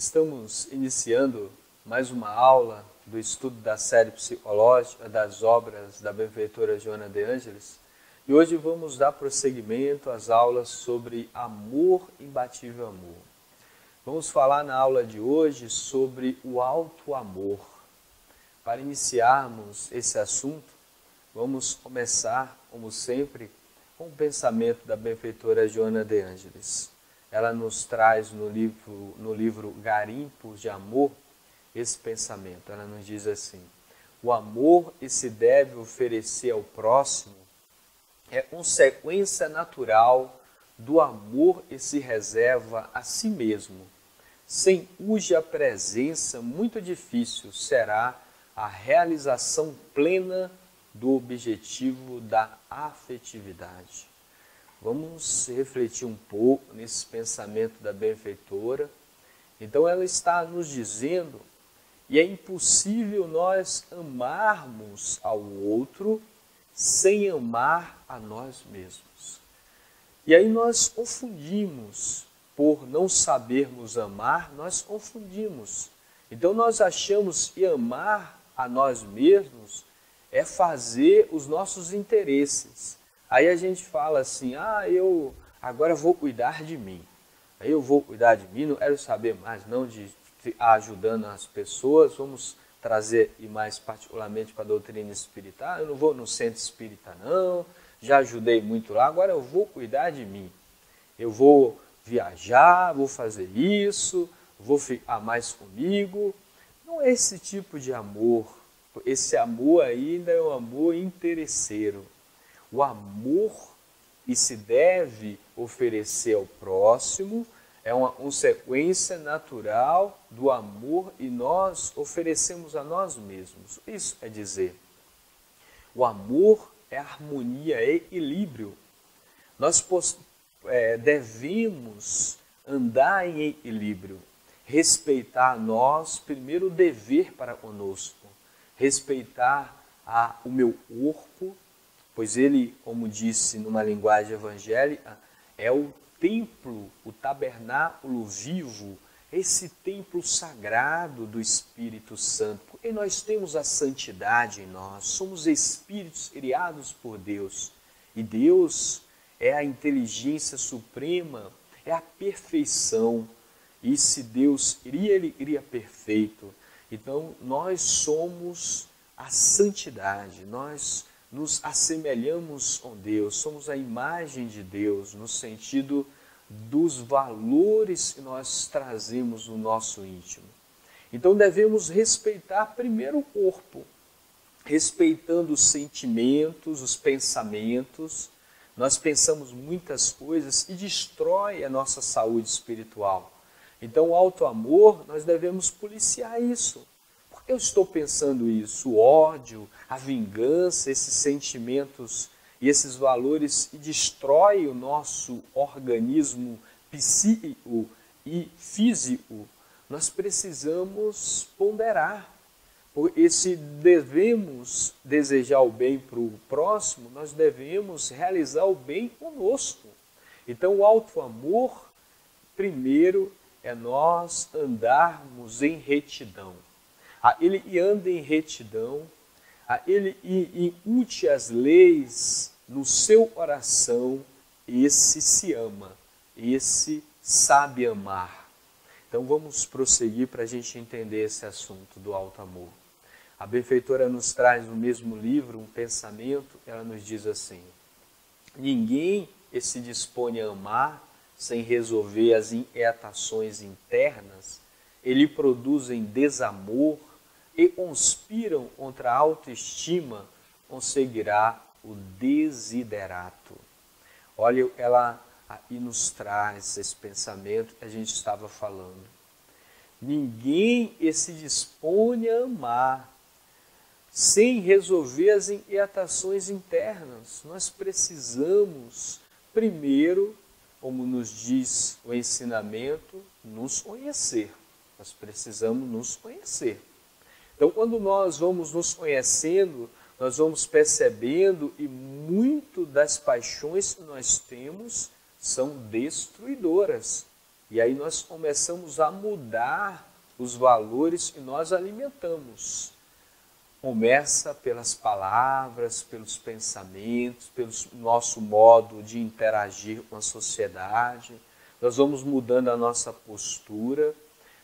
Estamos iniciando mais uma aula do estudo da série psicológica das obras da benfeitora Joana de Ângelis e hoje vamos dar prosseguimento às aulas sobre amor, imbatível amor. Vamos falar na aula de hoje sobre o alto amor. Para iniciarmos esse assunto, vamos começar, como sempre, com o pensamento da benfeitora Joana de Ângelis. Ela nos traz no livro Garimpos de Amor esse pensamento. Ela nos diz assim: o amor que se deve oferecer ao próximo é consequência natural do amor que se reserva a si mesmo, sem cuja presença muito difícil será a realização plena do objetivo da afetividade. Vamos refletir um pouco nesse pensamento da benfeitora. Então ela está nos dizendo que é impossível nós amarmos ao outro sem amar a nós mesmos. E aí nós confundimos, por não sabermos amar, nós confundimos. Então nós achamos que amar a nós mesmos é fazer os nossos interesses. Aí a gente fala assim, eu agora vou cuidar de mim. Aí eu vou cuidar de mim, não quero saber mais não de ajudando as pessoas. Vamos trazer, e mais particularmente para a doutrina espírita, eu não vou no centro espírita não, já ajudei muito lá, agora eu vou cuidar de mim. Eu vou viajar, vou fazer isso, vou ficar mais comigo. Não é esse tipo de amor. Esse amor ainda é um amor interesseiro. O amor que se deve oferecer ao próximo é uma consequência natural do amor e nós oferecemos a nós mesmos. Isso é dizer, o amor é harmonia, é equilíbrio. Nós devemos andar em equilíbrio, respeitar a nós, primeiro o dever para conosco, respeitar o meu corpo, pois ele, como disse numa linguagem evangélica, é o templo, o tabernáculo vivo, esse templo sagrado do Espírito Santo. Porque nós temos a santidade em nós, somos espíritos criados por Deus. E Deus é a inteligência suprema, é a perfeição. E se Deus cria, Ele cria perfeito. Então nós somos a santidade, nós nos assemelhamos com Deus, somos a imagem de Deus, no sentido dos valores que nós trazemos no nosso íntimo. Então devemos respeitar primeiro o corpo, respeitando os sentimentos, os pensamentos. Nós pensamos muitas coisas e destrói a nossa saúde espiritual. Então o alto amor, nós devemos policiar isso. Por que eu estou pensando isso? O ódio, a vingança, esses sentimentos e esses valores que destroem o nosso organismo psíquico e físico, nós precisamos ponderar. Porque se devemos desejar o bem para o próximo, nós devemos realizar o bem conosco. Então o alto amor, primeiro, é nós andarmos em retidão. Aquele que anda em retidão, aquele que incute as leis no seu coração, esse se ama, esse sabe amar. Então vamos prosseguir para a gente entender esse assunto do alto amor. A benfeitora nos traz no mesmo livro um pensamento, ela nos diz assim: ninguém se dispõe a amar sem resolver as inquietações internas, ele produzem desamor e conspiram contra a autoestima, conseguirá o desiderato. Olha, ela aí nos traz esse pensamento que a gente estava falando. Ninguém se dispõe a amar sem resolver as inquietações internas. Nós precisamos, primeiro, como nos diz o ensinamento, nos conhecer. Nós precisamos nos conhecer. Então, quando nós vamos nos conhecendo, nós vamos percebendo e muito das paixões que nós temos são destruidoras. E aí nós começamos a mudar os valores que nós alimentamos. Começa pelas palavras, pelos pensamentos, pelo nosso modo de interagir com a sociedade. Nós vamos mudando a nossa postura,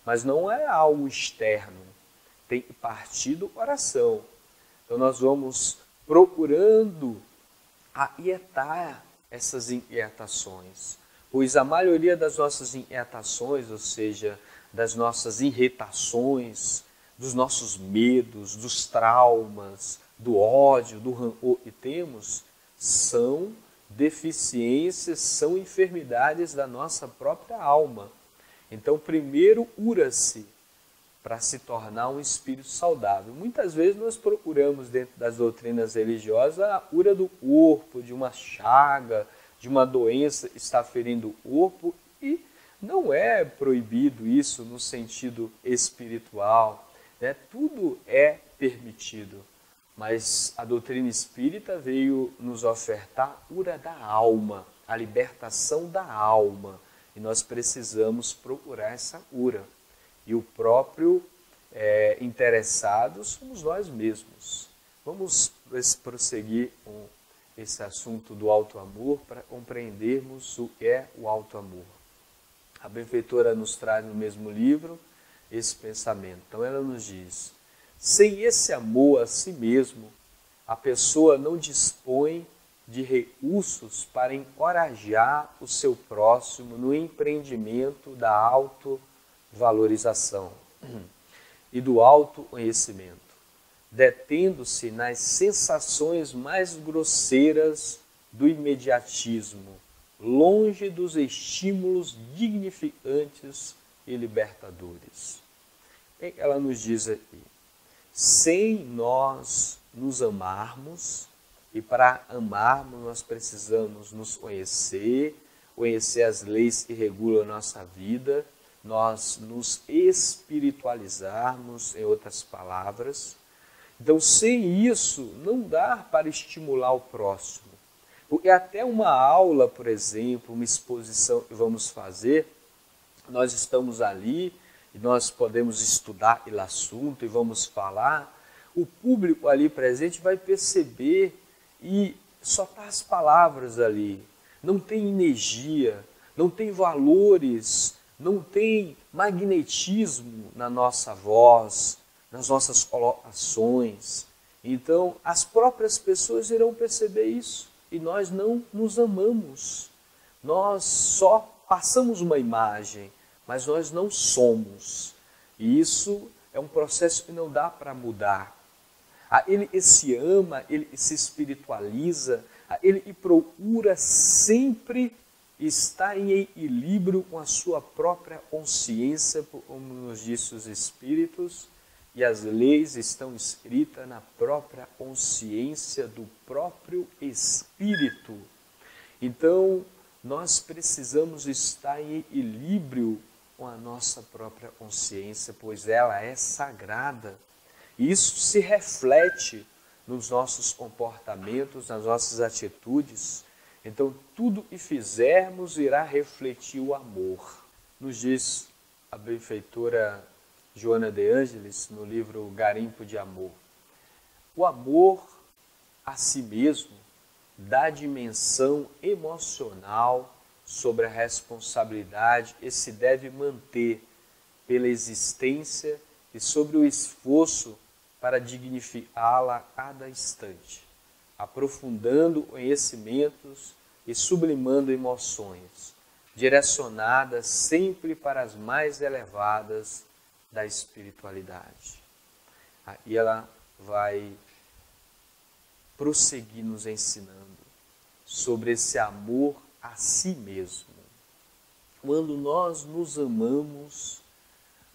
mas não é algo externo, tem que partir do coração. Então nós vamos procurando aquietar essas inquietações, pois a maioria das nossas inquietações, ou seja, das nossas irritações, dos nossos medos, dos traumas, do ódio, do rancor que temos, são deficiências, são enfermidades da nossa própria alma. Então, primeiro, cura-se para se tornar um espírito saudável. Muitas vezes nós procuramos, dentro das doutrinas religiosas, a cura do corpo, de uma chaga, de uma doença que está ferindo o corpo, e não é proibido isso no sentido espiritual, né? Tudo é permitido, mas a doutrina espírita veio nos ofertar a cura da alma, a libertação da alma, e nós precisamos procurar essa cura. E o próprio interessado somos nós mesmos. Vamos prosseguir com esse assunto do alto amor para compreendermos o que é o alto amor. A benfeitora nos traz no mesmo livro esse pensamento. Então ela nos diz: sem esse amor a si mesmo, a pessoa não dispõe de recursos para encorajar o seu próximo no empreendimento da autovalorização e do autoconhecimento, detendo-se nas sensações mais grosseiras do imediatismo, longe dos estímulos dignificantes e libertadores. O que ela nos diz aqui? Sem nós nos amarmos, e para amarmos nós precisamos nos conhecer, conhecer as leis que regulam a nossa vida, nós nos espiritualizarmos, em outras palavras. Então, sem isso, não dá para estimular o próximo. Porque até uma aula, por exemplo, uma exposição que vamos fazer, nós estamos ali e nós podemos estudar aquele assunto e vamos falar, o público ali presente vai perceber e só está as palavras ali, não tem energia, não tem valores, não tem magnetismo na nossa voz, nas nossas colocações. Então, as próprias pessoas irão perceber isso e nós não nos amamos. Nós só passamos uma imagem, mas nós não somos. E isso é um processo que não dá para mudar. Ele se ama, ele se espiritualiza, ele procura sempre estar em equilíbrio com a sua própria consciência, como nos disse os Espíritos, e as leis estão escritas na própria consciência do próprio Espírito. Então, nós precisamos estar em equilíbrio com a nossa própria consciência, pois ela é sagrada. E isso se reflete nos nossos comportamentos, nas nossas atitudes. Então, tudo que fizermos irá refletir o amor. Nos diz a benfeitora Joana de Ângeles, no livro Garimpo de Amor. O amor a si mesmo dá dimensão emocional sobre a responsabilidade que se deve manter pela existência e sobre o esforço para dignificá-la a cada instante, aprofundando conhecimentos e sublimando emoções, direcionadas sempre para as mais elevadas da espiritualidade. E ela vai prosseguir nos ensinando sobre esse amor a si mesmo. Quando nós nos amamos,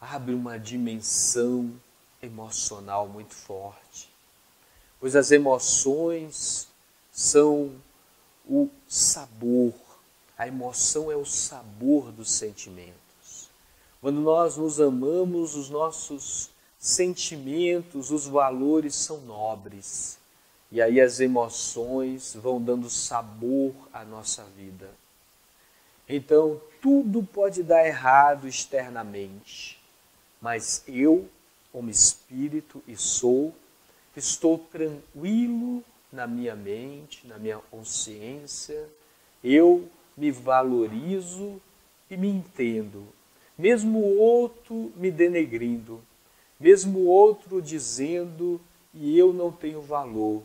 abre uma dimensão emocional muito forte, pois as emoções são o sabor, a emoção é o sabor dos sentimentos. Quando nós nos amamos, os nossos sentimentos, os valores são nobres, e aí as emoções vão dando sabor à nossa vida. Então, tudo pode dar errado externamente, mas eu, como espírito estou tranquilo na minha mente, na minha consciência, eu me valorizo e me entendo. Mesmo o outro me denegrindo, mesmo o outro dizendo e eu não tenho valor,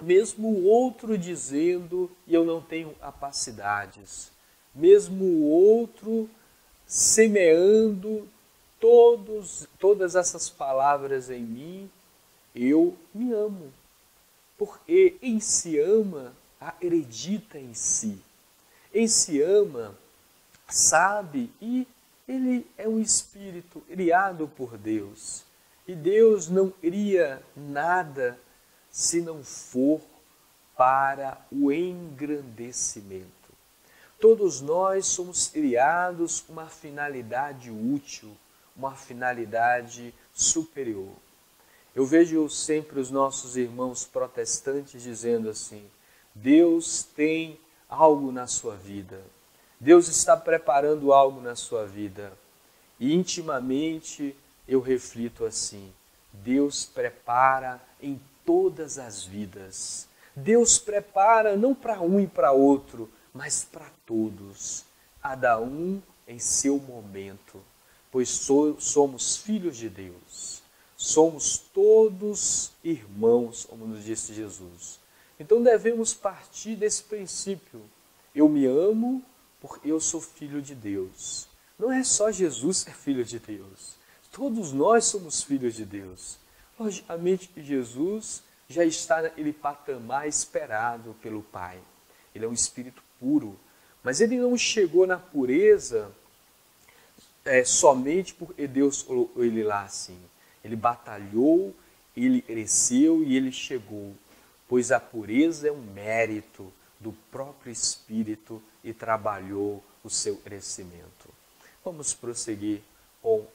mesmo o outro dizendo e eu não tenho capacidades, mesmo o outro semeando todas essas palavras em mim, eu me amo. Porque em se ama, acredita em si. Em se ama, sabe, e ele é um espírito criado por Deus. E Deus não cria nada se não for para o engrandecimento. Todos nós somos criados com uma finalidade útil, uma finalidade superior. Eu vejo sempre os nossos irmãos protestantes dizendo assim: Deus tem algo na sua vida, Deus está preparando algo na sua vida. E intimamente eu reflito assim: Deus prepara em todas as vidas. Deus prepara não para um e para outro, mas para todos, cada um em seu momento, pois somos filhos de Deus, somos todos irmãos, como nos disse Jesus. Então devemos partir desse princípio: eu me amo porque eu sou filho de Deus. Não é só Jesus que é filho de Deus, todos nós somos filhos de Deus. Logicamente que Jesus já está naquele patamar esperado pelo Pai. Ele é um espírito puro, mas ele não chegou na pureza somente porque Deus colocou ele lá assim. Ele batalhou, ele cresceu e ele chegou, pois a pureza é um mérito do próprio Espírito e trabalhou o seu crescimento. Vamos prosseguir com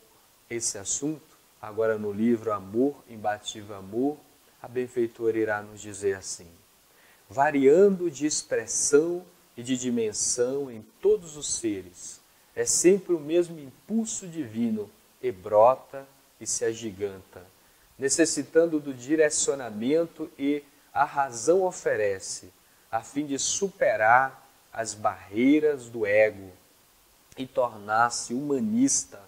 esse assunto. Agora no livro Amor, Imbatível Amor, a benfeitora irá nos dizer assim: variando de expressão e de dimensão em todos os seres, é sempre o mesmo impulso divino que brota e se agiganta, necessitando do direcionamento e a razão oferece, a fim de superar as barreiras do ego e tornar-se humanista,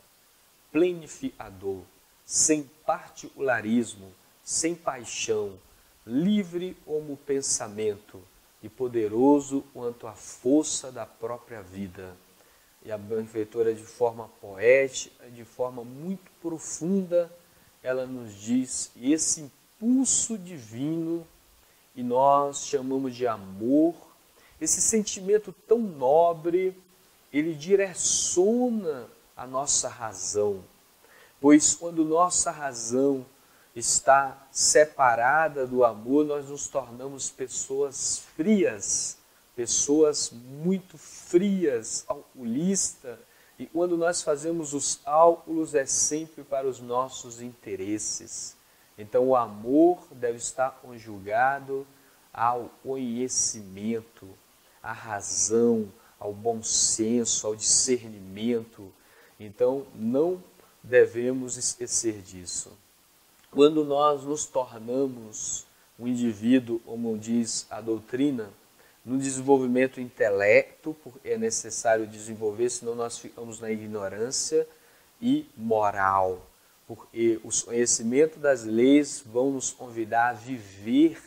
plenificador, sem particularismo, sem paixão, livre como pensamento e poderoso quanto a força da própria vida. E a benfeitora, de forma poética, de forma muito profunda, ela nos diz esse impulso divino, e nós chamamos de amor, esse sentimento tão nobre, ele direciona a nossa razão, pois quando nossa razão está separada do amor, nós nos tornamos pessoas frias, pessoas muito frias, calculistas, e quando nós fazemos os cálculos é sempre para os nossos interesses. Então o amor deve estar conjugado ao conhecimento, à razão, ao bom senso, ao discernimento. Então não devemos esquecer disso. Quando nós nos tornamos um indivíduo, como diz a doutrina, no desenvolvimento do intelecto, porque é necessário desenvolver, senão nós ficamos na ignorância, e moral, porque os conhecimentos das leis vão nos convidar a viver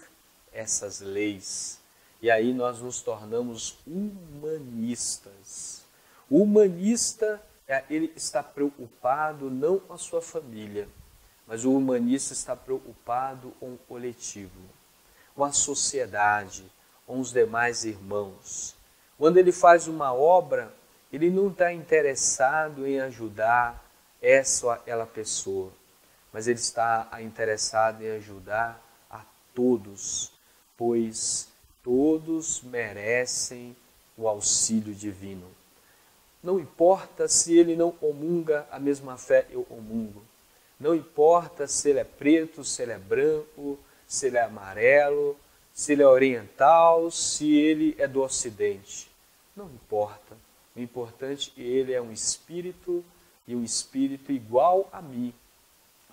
essas leis. E aí nós nos tornamos humanistas. O humanista ele está preocupado não com a sua família, mas o humanista está preocupado com o coletivo, com a sociedade, com os demais irmãos. Quando ele faz uma obra, ele não está interessado em ajudar essa ou aquela pessoa, mas ele está interessado em ajudar a todos, pois todos merecem o auxílio divino. Não importa se ele não comunga a mesma fé que eu comungo, não importa se ele é preto, se ele é branco, se ele é amarelo, se ele é oriental, se ele é do ocidente. Não importa. O importante é que ele é um espírito e um espírito igual a mim,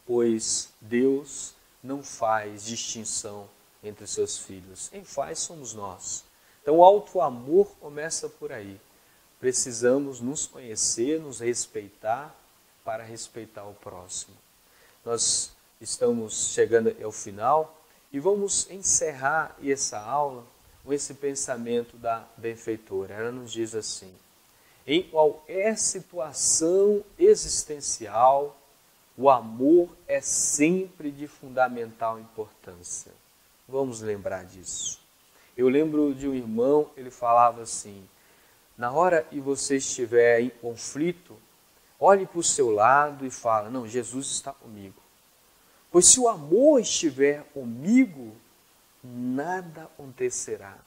pois Deus não faz distinção entre os seus filhos. Quem faz somos nós. Então o auto-amor começa por aí. Precisamos nos conhecer, nos respeitar para respeitar o próximo. Nós estamos chegando ao final e vamos encerrar essa aula com esse pensamento da benfeitora. Ela nos diz assim: em qualquer situação existencial, o amor é sempre de fundamental importância. Vamos lembrar disso. Eu lembro de um irmão, ele falava assim: na hora que você estiver em conflito, olhe para o seu lado e fala: não, Jesus está comigo. Pois se o amor estiver comigo, nada acontecerá.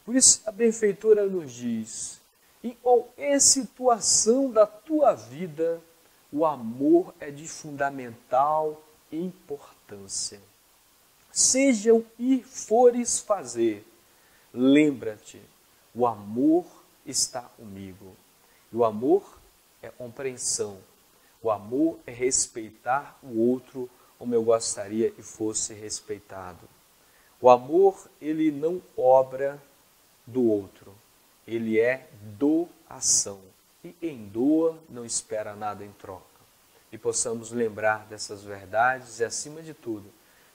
Por isso a benfeitora nos diz: em qualquer situação da tua vida, o amor é de fundamental importância. Seja o que fores fazer, lembra-te, o amor está comigo. E o amor é compreensão. O amor é respeitar o outro como eu gostaria que fosse respeitado. O amor, ele não cobra do outro. Ele é doação. E quem doa não espera nada em troca. E possamos lembrar dessas verdades e, acima de tudo,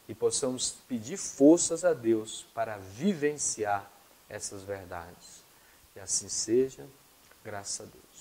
e possamos pedir forças a Deus para vivenciar essas verdades. E assim seja, graças a Deus.